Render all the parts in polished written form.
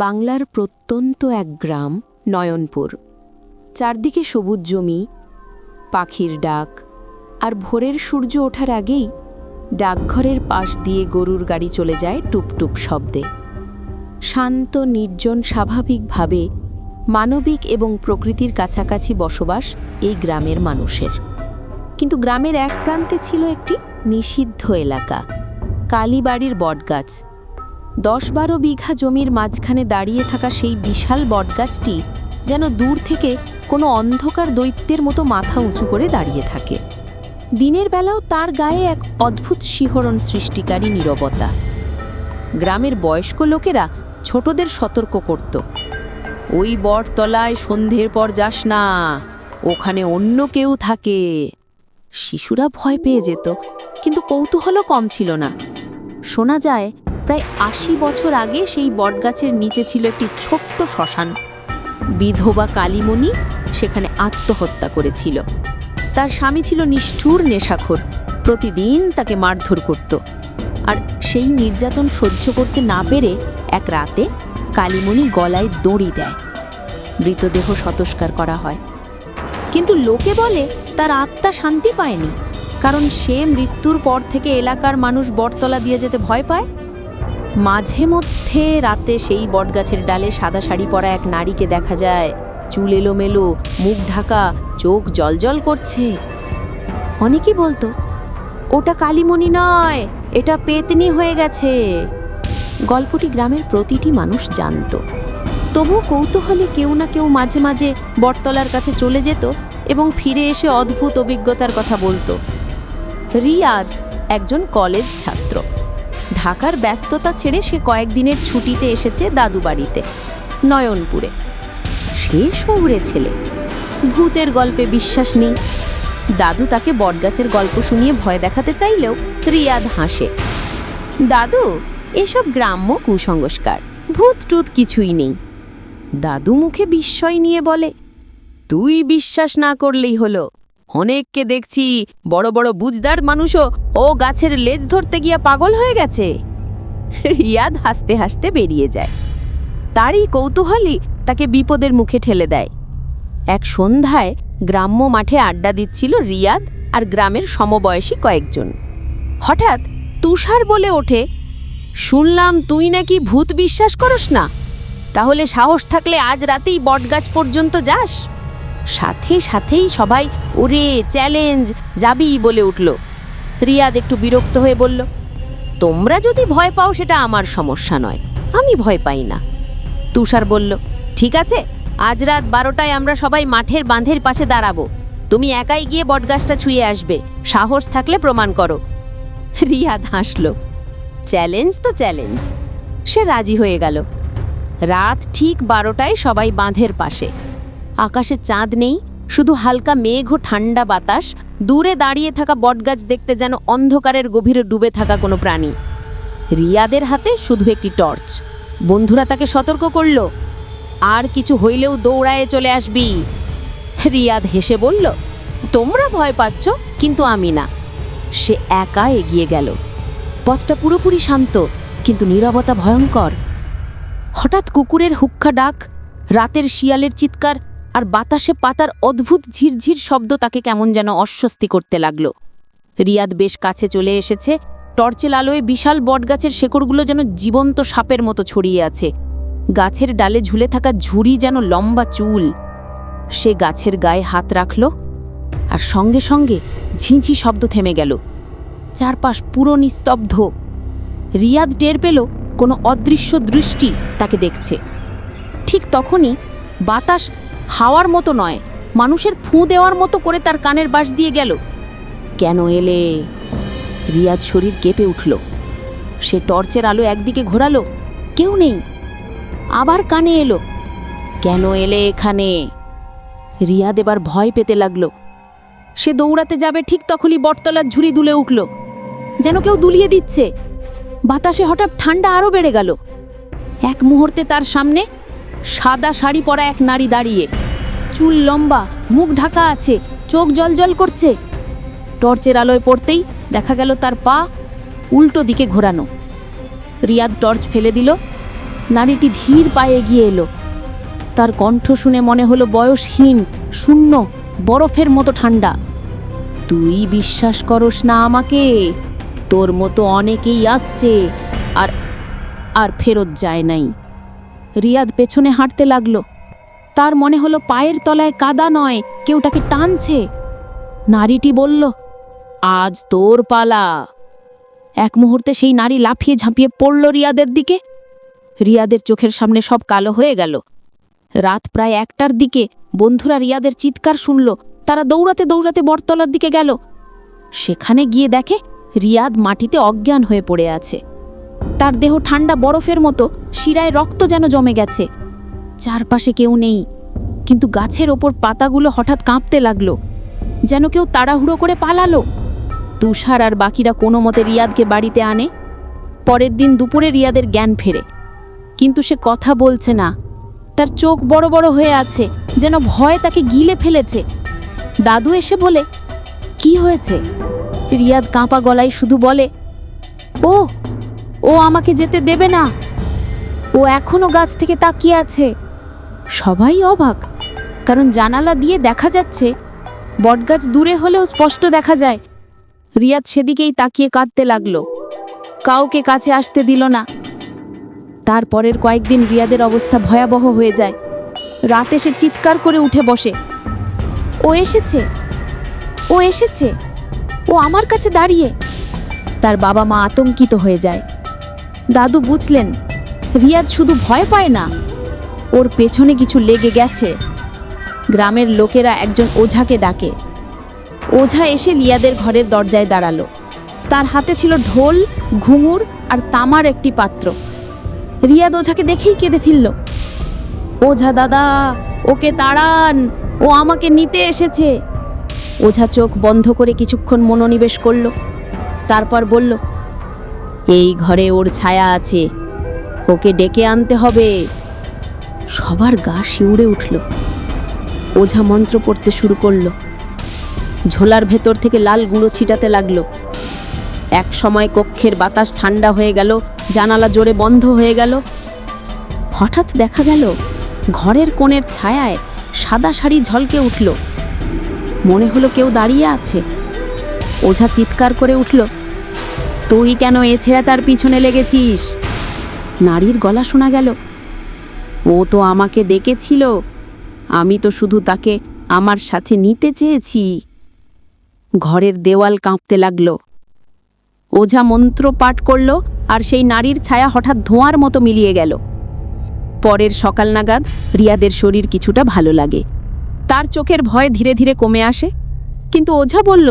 বাংলার প্রত্যন্ত এক গ্রাম নয়নপুর। চারদিকে সবুজ জমি, পাখির ডাক, আর ভোরের সূর্য ওঠার আগেই ডাকঘরের পাশ দিয়ে গরুর গাড়ি চলে যায় টুপটুপ শব্দে। শান্ত নির্জন স্বাভাবিকভাবে মানবিক এবং প্রকৃতির কাছাকাছি বসবাস এই গ্রামের মানুষের। কিন্তু গ্রামের এক প্রান্তে ছিল একটি নিষিদ্ধ এলাকা, কালীবাড়ির বটগাছ। 10-12 বিঘা জমির মাঝখানে দাঁড়িয়ে থাকা সেই বিশাল বটগাছটি যেন দূর থেকে কোনো অন্ধকার দৈত্যের মতো মাথা উঁচু করে দাঁড়িয়ে থাকে। দিনের বেলাও তার গায়ে এক অদ্ভুত শিহরণ সৃষ্টিকারী নীরবতা। গ্রামের বয়স্ক লোকেরা ছোটদের সতর্ক করত, ওই বটতলায় সন্ধ্যের পর যাস না, ওখানে অন্য কেউ থাকে। শিশুরা ভয় পেয়ে যেত, কিন্তু কৌতূহলও কম ছিল না। শোনা যায় প্রায় 80 বছর আগে সেই বটগাছের নিচে ছিল একটি ছোট্ট শ্মশান। বিধবা কালীমণি সেখানে আত্মহত্যা করেছিল। তার স্বামী ছিল নিষ্ঠুর নেশাখোর, প্রতিদিন তাকে মারধর করত। আর সেই নির্যাতন সহ্য করতে না পেরে এক রাতে কালীমণি গলায় দড়ি দেয়। মৃতদেহ শতস্কার করা হয়, কিন্তু লোকে বলে তার আত্মা শান্তি পায়নি, কারণ সে মৃত্যুর পর থেকে এলাকার মানুষ বটতলা দিয়ে যেতে ভয় পায়। মাঝে মধ্যে রাতে সেই বটগাছের ডালে সাদা শাড়ি পরা এক নারীকে দেখা যায়, চুল এলোমেলো, মুখ ঢাকা, চোখ জলজল করছে। অনেকেই বলতো ওটা কালীমণি নয়, এটা পেতনি হয়ে গেছে। গল্পটি গ্রামের প্রতিটি মানুষ জানত, তবু কৌতূহলে কেউ না কেউ মাঝে মাঝে বটতলার কাছে চলে যেত এবং ফিরে এসে অদ্ভুত অভিজ্ঞতার কথা বলতো। রিয়াদ একজন কলেজ ছাত্র। ঢাকার ব্যস্ততা ছেড়ে সে কয়েকদিনের ছুটিতে এসেছে দাদু বাড়িতে, নয়নপুরে। সে শহুরে ছেলে, ভূতের গল্পে বিশ্বাস নেই। দাদু তাকে বটগাছের গল্প শুনিয়ে ভয় দেখাতে চাইলেও রিয়াদ হাসে। দাদু, এসব গ্রাম্য কুসংস্কার, ভূত টুত কিছুই নেই। দাদু মুখে বিস্ময় নিয়ে বলে, তুই বিশ্বাস না করলেই হলো, অনেককে দেখছি বড় বড় বুঝদার মানুষও ও গাছের লেজ ধরতে গিয়া পাগল হয়ে গেছে। রিয়াদ হাসতে হাসতে বেরিয়ে যায়। তারই কৌতূহলই তাকে বিপদের মুখে ঠেলে দেয়। এক সন্ধ্যায় গ্রাম্য মাঠে আড্ডা দিচ্ছিল রিয়াদ আর গ্রামের সমবয়সী কয়েকজন। হঠাৎ তুষার বলে ওঠে, শুনলাম তুই নাকি ভূত বিশ্বাস করস না, তাহলে সাহস থাকলে আজ রাতেই বটগাছ পর্যন্ত যাস। সাথে সাথেই সবাই ওরে চ্যালেঞ্জ, যাবি বলে উঠল। রিয়াদ একটু বিরক্ত হয়ে বলল, তোমরা যদি ভয় পাও সেটা আমার সমস্যা নয়, আমি ভয় পাই না। তুষার বলল, ঠিক আছে, আজ রাত 12টায় আমরা সবাই মাঠের বাঁধের পাশে দাঁড়াবো। তুমি একাই গিয়ে বটগাছটা ছুঁয়ে আসবে, সাহস থাকলে প্রমাণ করো। রিয়াদ হাসল। চ্যালেঞ্জ তো চ্যালেঞ্জ। সে রাজি হয়ে গেল। রাত ঠিক 12টায় সবাই বাঁধের পাশে। আকাশে চাঁদ নেই, শুধু হালকা মেঘ ও ঠান্ডা বাতাস। দূরে দাঁড়িয়ে থাকা বটগাছ দেখতে যেন অন্ধকারের গভীরে ডুবে থাকা কোনো প্রাণী। রিয়াদের হাতে শুধু একটি টর্চ। বন্ধুরা তাকে সতর্ক করল, আর কিছু হইলেও দৌড়ায়ে চলে আসবি। রিয়াদ হেসে বলল, তোমরা ভয় পাচ্ছ, কিন্তু আমি না। সে একা এগিয়ে গেল। পথটা পুরোপুরি শান্ত, কিন্তু নীরবতা ভয়ঙ্কর। হঠাৎ কুকুরের হুক্কা ডাক, রাতের শিয়ালের চিৎকার আর বাতাসে পাতার অদ্ভুত ঝিরঝির শব্দ তাকে কেমন যেন অস্বস্তি করতে লাগলো। রিয়াদ বেশ কাছে চলে এসেছে। টর্চের আলোয় বিশাল বটগাছের শেকড়গুলো যেন জীবন্ত সাপের মতো ছড়িয়ে আছে। গাছের ডালে ঝুলে থাকা ঝুড়ি যেন লম্বা চুল। সে গাছের গায়ে হাত রাখল, আর সঙ্গে সঙ্গে ঝিঁঝি শব্দ থেমে গেল। চারপাশ পুরো নিস্তব্ধ। রিয়াদ টের পেল কোনো অদৃশ্য দৃষ্টি তাকে দেখছে। ঠিক তখনই বাতাস হাওয়ার মতো নয়, মানুষের ফুঁ দেওয়ার মতো করে তার কানের বাঁশ দিয়ে গেল। কেন এলে? রিয়াদ শরীর কেঁপে উঠল। সে টর্চের আলো একদিকে ঘোরালো, কেউ নেই। আবার কানে এলো, কেন এলে এখানে? রিয়াদ এবার ভয় পেতে লাগলো। সে দৌড়াতে যাবে, ঠিক তখনই বটতলার ঝুড়ি দুলে উঠল, যেন কেউ দুলিয়ে দিচ্ছে। বাতাসে হঠাৎ ঠান্ডা আরও বেড়ে গেল। এক মুহূর্তে তার সামনে সাদা শাড়ি পরা এক নারী দাঁড়িয়ে, চুল লম্বা, মুখ ঢাকা আছে, চোখ জলজল করছে। টর্চের আলোয় পড়তেই দেখা গেল তার পা উল্টো দিকে ঘোরানো। রিয়াদ টর্চ ফেলে দিল, নারীটি ধীর পায়ে এগিয়ে এলো। তার কণ্ঠ শুনে মনে হলো বয়সহীন, শূন্য, বরফের মতো ঠান্ডা। তুই বিশ্বাস করস না আমাকে? তোর মতো অনেকেই আসছে আর আর ফেরত যায় নাই। রিয়াদ পেছনে হাঁটতে লাগলো। তার মনে হলো পায়ের তলায় কাদা নয়, কেউ তাকে টানছে। নারীটি বলল, আজ তোর পালা। এক মুহূর্তে সেই নারী লাফিয়ে ঝাঁপিয়ে পড়ল রিয়াদের দিকে। রিয়াদের চোখের সামনে সব কালো হয়ে গেল। রাত প্রায় 1টার দিকে বন্ধুরা রিয়াদের চিৎকার শুনল। তারা দৌড়াতে দৌড়াতে বটতলার দিকে গেল। সেখানে গিয়ে দেখে রিয়াদ মাটিতে অজ্ঞান হয়ে পড়ে আছে। তার দেহ ঠান্ডা বরফের মতো, শিরায় রক্ত যেন জমে গেছে। চারপাশে কেউ নেই, কিন্তু গাছের ওপর পাতাগুলো হঠাৎ কাঁপতে লাগলো, যেন কেউ তাড়াহুড়ো করে পালালো। তুষার আর বাকিরা কোনো মতে রিয়াদকে বাড়িতে আনে। পরের দিন দুপুরে রিয়াদের জ্ঞান ফেরে, কিন্তু সে কথা বলছে না। তার চোখ বড় বড় হয়ে আছে, যেন ভয় তাকে গিলে ফেলেছে। দাদু এসে বলে, কি হয়েছে? রিয়াদ কাঁপা গলায় শুধু বলে, ও ও আমাকে যেতে দেবে না। ও এখনো গাছ থেকে তাকিয়ে আছে। সবাই অবাক, কারণ জানালা দিয়ে দেখা যাচ্ছে বটগাছ দূরে হলেও স্পষ্ট দেখা যায়। রিয়াদ সেদিকেই তাকিয়ে কাঁদতে লাগলো। কাউকে কাছে আসতে দিল না। তারপরের কয়েকদিন রিয়াদের অবস্থা ভয়াবহ হয়ে যায়। রাতে সে চিৎকার করে উঠে বসে, ও এসেছে, ও এসেছে, ও আমার কাছে দাঁড়িয়ে। তার বাবা মা আতঙ্কিত হয়ে যায়। দাদু বুঝলেন রিয়াদ শুধু ভয় পায় না, ওর পেছনে কিছু লেগে গেছে। গ্রামের লোকেরা একজন ওঝাকে ডাকে। ওঝা এসে রিয়াদের ঘরের দরজায় দাঁড়ালো। তার হাতে ছিল ঢোল, ঘুঙুর আর তামার একটি পাত্র। রিয়াদ ওঝাকে দেখেই কেঁদে ফেলল। ওঝা দাদা, ওকে তাড়ান, ও আমাকে নিতে এসেছে। ওঝা চোখ বন্ধ করে কিছুক্ষণ মনোনিবেশ করল, তারপর বলল, এই ঘরে ওর ছায়া আছে, ওকে ডেকে আনতে হবে। সবার গা শিউরে উঠল। ওঝা মন্ত্র পড়তে শুরু করল। ঝোলার ভেতর থেকে লাল গুঁড়ো ছিটাতে লাগলো। এক সময় কক্ষের বাতাস ঠান্ডা হয়ে গেল, জানালা জোরে বন্ধ হয়ে গেল। হঠাৎ দেখা গেল ঘরের কোণের ছায়ায় সাদা শাড়ি ঝলকে উঠল। মনে হলো কেউ দাঁড়িয়ে আছে। ওঝা চিৎকার করে উঠল, তুই কেন এ ছেড়ে তার পিছনে লেগেছিস? নারীর গলা শোনা গেল, ও তো আমাকে ডেকেছিল, আমি তো শুধু তাকে আমার সাথে নিতে চেয়েছি। ঘরের দেওয়াল কাঁপতে লাগল। ওঝা মন্ত্র পাঠ করল, আর সেই নারীর ছায়া হঠাৎ ধোঁয়ার মতো মিলিয়ে গেল। পরের সকাল নাগাদ রিয়াদের শরীর কিছুটা ভালো লাগে। তার চোখের ভয় ধীরে ধীরে কমে আসে। কিন্তু ওঝা বলল,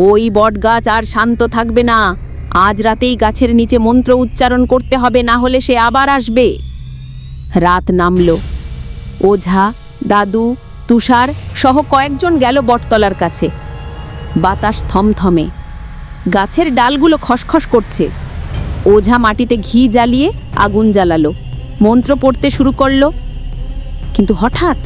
ওই বটগাছ আর শান্ত থাকবে না। আজ রাতেই গাছের নিচে মন্ত্র উচ্চারণ করতে হবে, না হলে সে আবার আসবে। রাত নামল। ওঝা, দাদু, তুষার সহ কয়েকজন গেল বটতলার কাছে। বাতাস থমথমে, গাছের ডালগুলো খসখস করছে। ওঝা মাটিতে ঘি জ্বালিয়ে আগুন জ্বালালো, মন্ত্র পড়তে শুরু করলো। কিন্তু হঠাৎ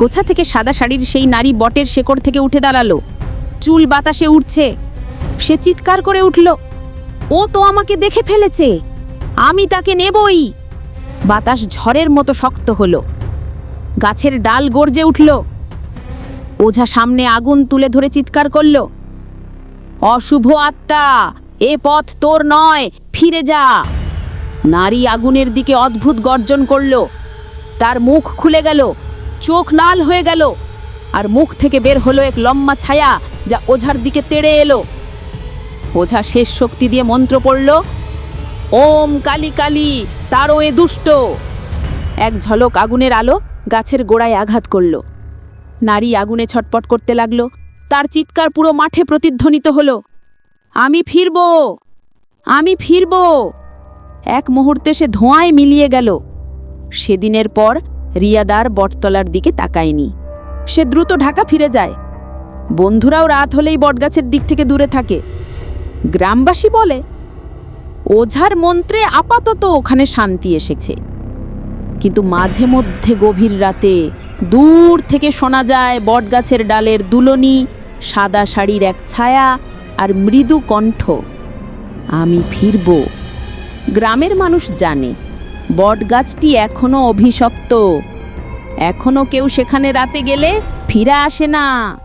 কোথা থেকে সাদা শাড়ির সেই নারী বটের শেকড় থেকে উঠে দাঁড়ালো। চুল বাতাসে উঠছে। সে চিৎকার করে উঠল, ও তো আমাকে দেখে ফেলেছে, আমি তাকে নেবই। বাতাস ঝড়ের মতো শক্ত হলো। গাছের ডাল গর্জে উঠল। ওঝা সামনে আগুন তুলে ধরে চিৎকার করল, অশুভ আত্মা, এ পথ তোর নয়, ফিরে যা। নারী আগুনের দিকে অদ্ভুত গর্জন করল। তার মুখ খুলে গেল, চোখ লাল হয়ে গেল, আর মুখ থেকে বের হলো এক লম্বা ছায়া, যা ওঝার দিকে তেড়ে এলো। ওঝা শেষ শক্তি দিয়ে মন্ত্র পড়ল, ওম কালী কালী তারো এ দুষ্ট। এক ঝলক আগুনের আলো গাছের গোড়ায় আঘাত করল। নারী আগুনে ছটপট করতে লাগলো। তার চিৎকার পুরো মাঠে প্রতিধ্বনিত হলো, আমি ফিরব, আমি ফিরব। এক মুহূর্তে সে ধোঁয়ায় মিলিয়ে গেল। সেদিনের পর রিয়াদার বটতলার দিকে তাকায়নি। সে দ্রুত ঢাকা ফিরে যায়। বন্ধুরাও রাত হলেই বটগাছের দিক থেকে দূরে থাকে। গ্রামবাসী বলে, ওঝার মন্ত্রে আপাতত ওখানে শান্তি এসেছে। কিন্তু মাঝে মধ্যে গভীর রাতে দূর থেকে শোনা যায় বটগাছের ডালের দুলনি, সাদা শাড়ির এক ছায়া আর মৃদু কণ্ঠ, আমি ফিরব। গ্রামের মানুষ জানে বটগাছটি এখনো অভিশপ্ত। এখনো কেউ সেখানে রাতে গেলে ফিরে আসে না।